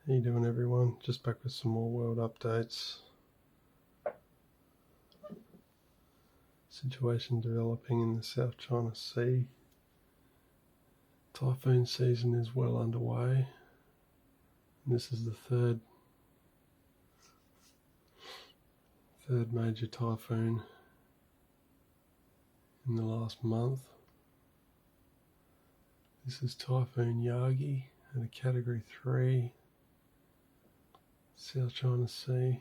How you doing, everyone? Just back with some more world updates. Situation developing in the South China Sea. Typhoon season is well underway. This is the third major typhoon in the last month. This is Typhoon Yagi at a Category 3, South China Sea.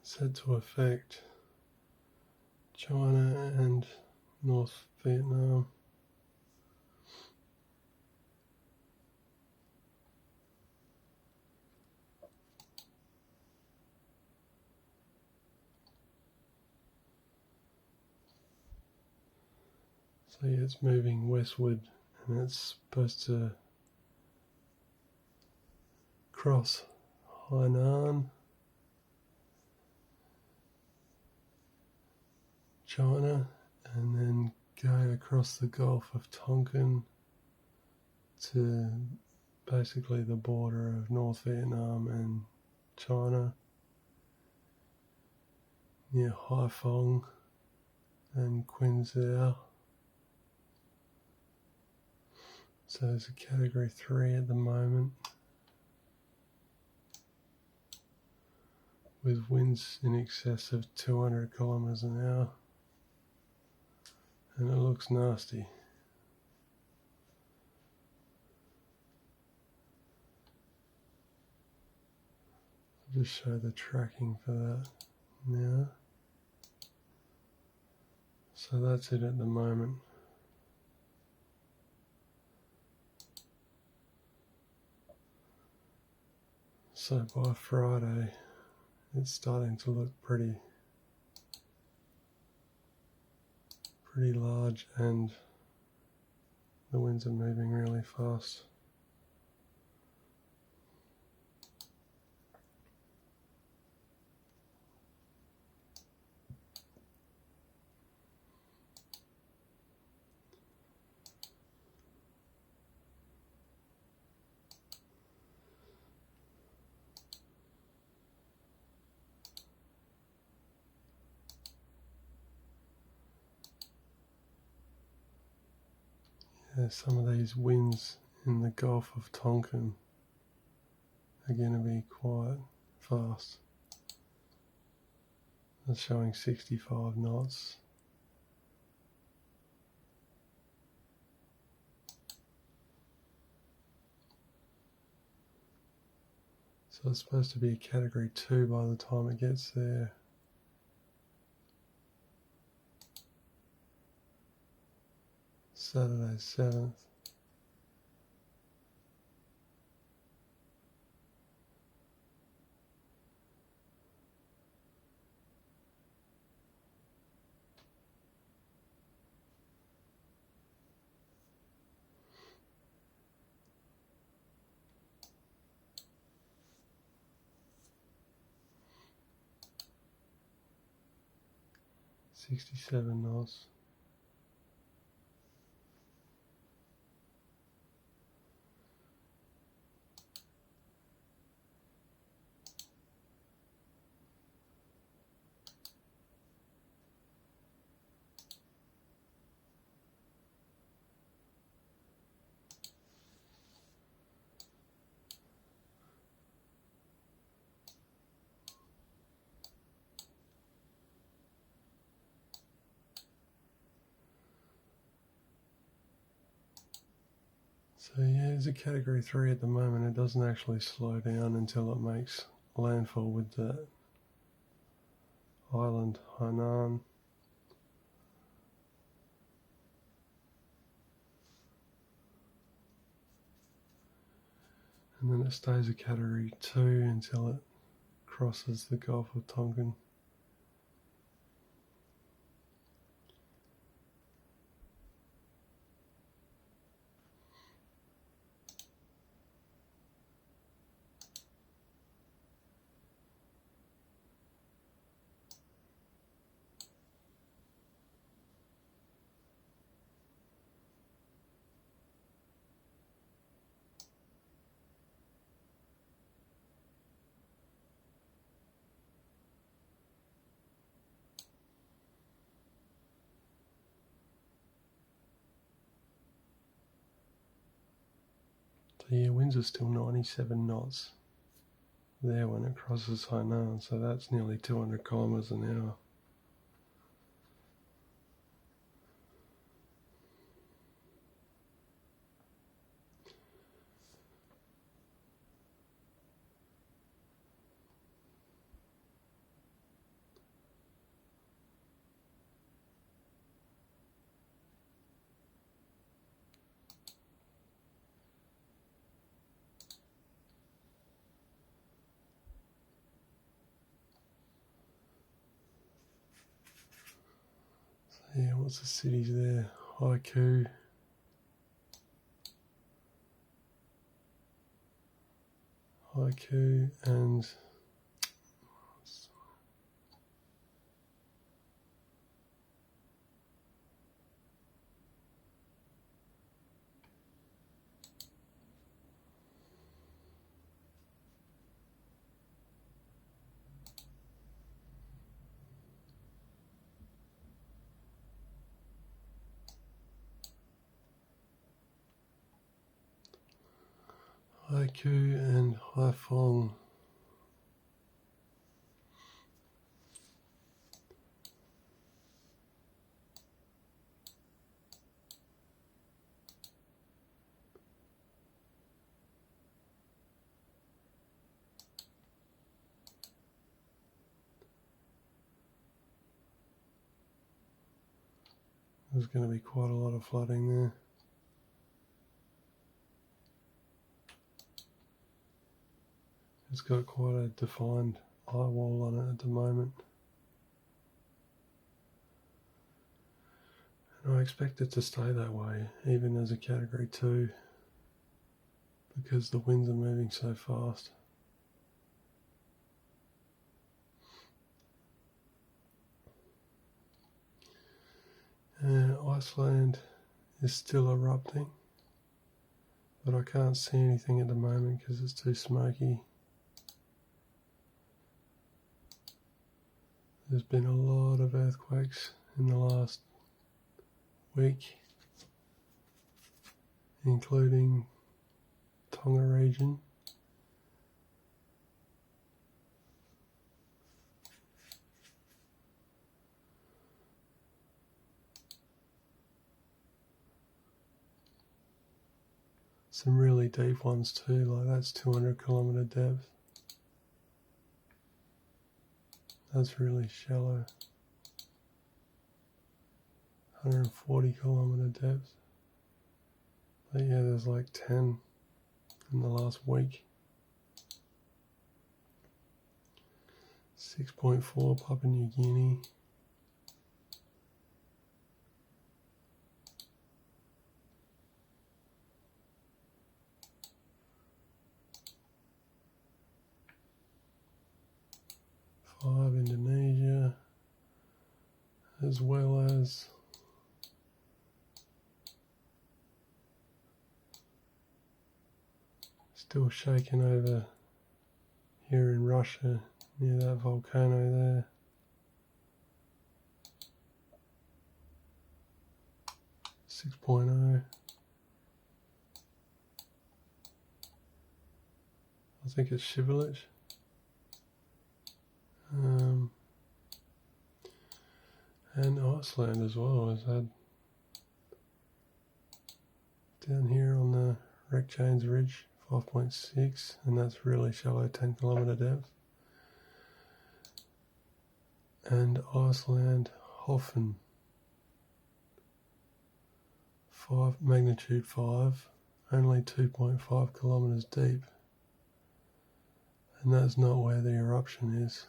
Said to affect China and North Vietnam. So yeah, it's moving westward and it's supposed to cross Hainan, China, and then go across the Gulf of Tonkin to basically the border of North Vietnam and China, near Haiphong and Quinzhou. So it's a Category 3 at the moment, with winds in excess of 200 kilometers an hour, and it looks nasty. I'll just show the tracking for that now. So that's it at the moment. So by Friday, it's starting to look pretty large, and the winds are moving really fast. Yeah, some of these winds in the Gulf of Tonkin are going to be quite fast. It's showing 65 knots. So it's supposed to be a Category 2 by the time it gets there. Saturday 7th. $67 knots. So yeah, it's a Category 3 at the moment. It doesn't actually slow down until it makes landfall with the island Hainan. And then it stays a Category 2 until it crosses the Gulf of Tonkin. So yeah, winds are still 97 knots there when it crosses Hainan, so that's nearly 200 kilometers an hour. Yeah, what's the cities there? Haiku, and Haiphong. There's going to be quite a lot of flooding there. It's got quite a defined eye wall on it at the moment. And I expect it to stay that way, even as a Category 2, because the winds are moving so fast. Iceland is still erupting, but I can't see anything at the moment because it's too smoky. There's been a lot of earthquakes in the last week, including Tonga region. Some really deep ones too, like that's 200 kilometer depth. That's really shallow. 140 kilometer depth. But yeah, there's like 10 in the last week. 6.4 Papua New Guinea. Indonesia, as well as still shaking over here in Russia near that volcano there. Six point oh. I think it's Shivelich. And Iceland as well has had down here on the Reykjanes Ridge 5.6, and that's really shallow, 10 kilometer depth. And Iceland Hoffen, magnitude 5, only 2.5 kilometers deep, and that's not where the eruption is.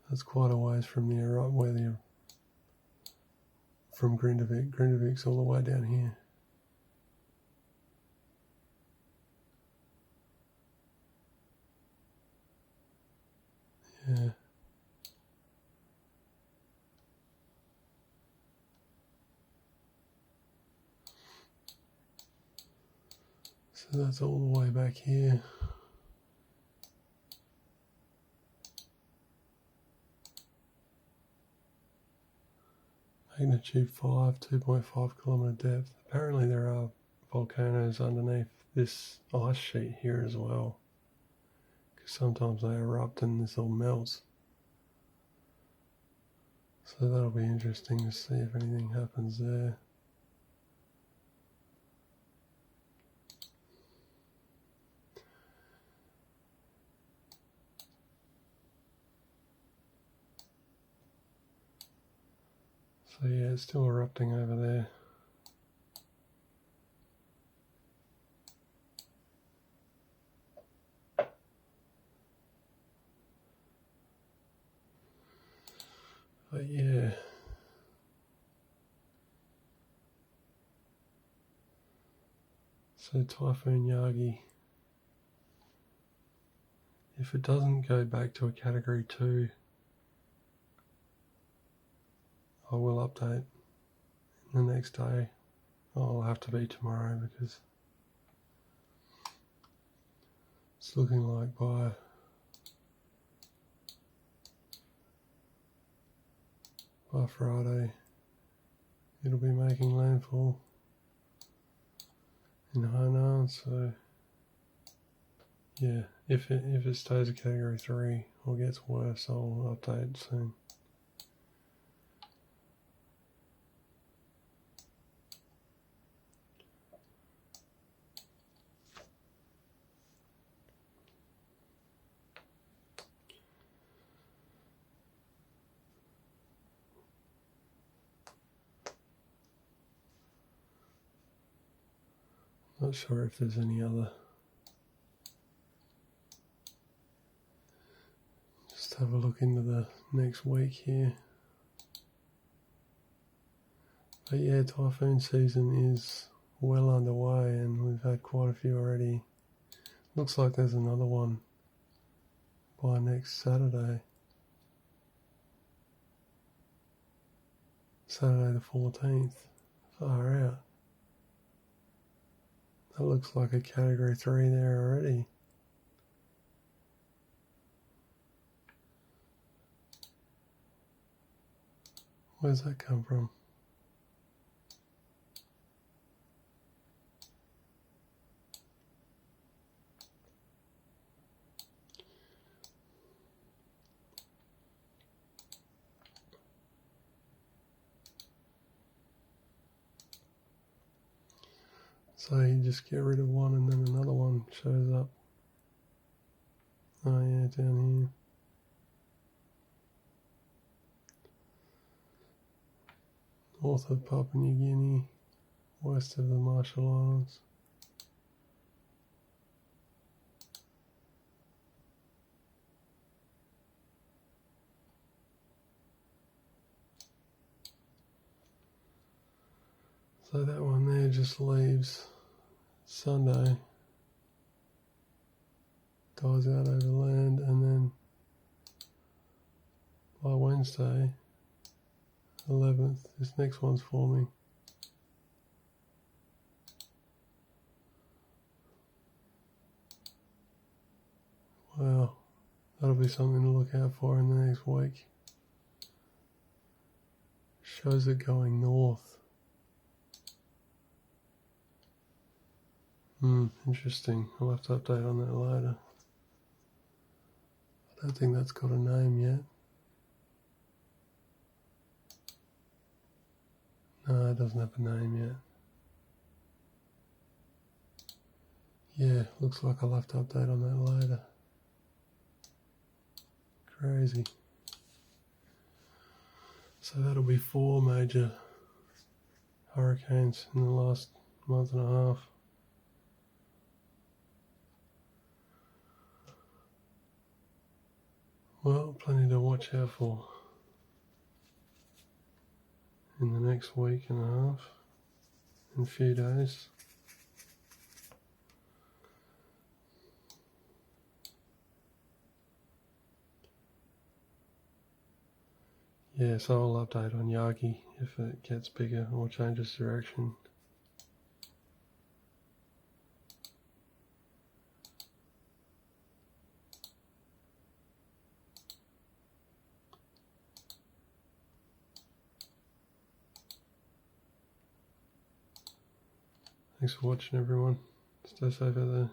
That's quite a ways from the from Grindavik. Grindavik's all the way down here. Yeah. So that's all the way back here. Magnitude 5, 2.5 kilometer depth. Apparently there are volcanoes underneath this ice sheet here as well, because sometimes they erupt and this all melts. So that'll be interesting to see if anything happens there. So yeah, it's still erupting over there. But yeah. So Typhoon Yagi, if it doesn't go back to a Category 2, I will update the next day. I'll have to be tomorrow because it's looking like by Friday it'll be making landfall in Hainan. So yeah, if it stays a Category 3 or gets worse, I'll update soon. Not sure if there's any other. Just have a look into the next week here. But yeah, typhoon season is well underway and we've had quite a few already. Looks like there's another one by next Saturday. Saturday the 14th. Far out. That looks like a Category 3 there already. Where's that come from? So you just get rid of one and then another one shows up. Oh yeah, down here. North of Papua New Guinea, west of the Marshall Islands. So that one there just leaves Sunday, dies out over land, and then by Wednesday, 11th, this next one's forming. Wow, that'll be something to look out for in the next week. Shows it going north. Interesting. I'll have to update on that later. I don't think that's got a name yet. No, it doesn't have a name yet. Yeah, looks like I'll have to update on that later. Crazy. So that'll be 4 major hurricanes in the last month and a half. Well, plenty to watch out for in the next week and a half, in a few days. Yeah, so I'll update on Yagi if it gets bigger or changes direction. Thanks for watching, everyone. Stay safe out there.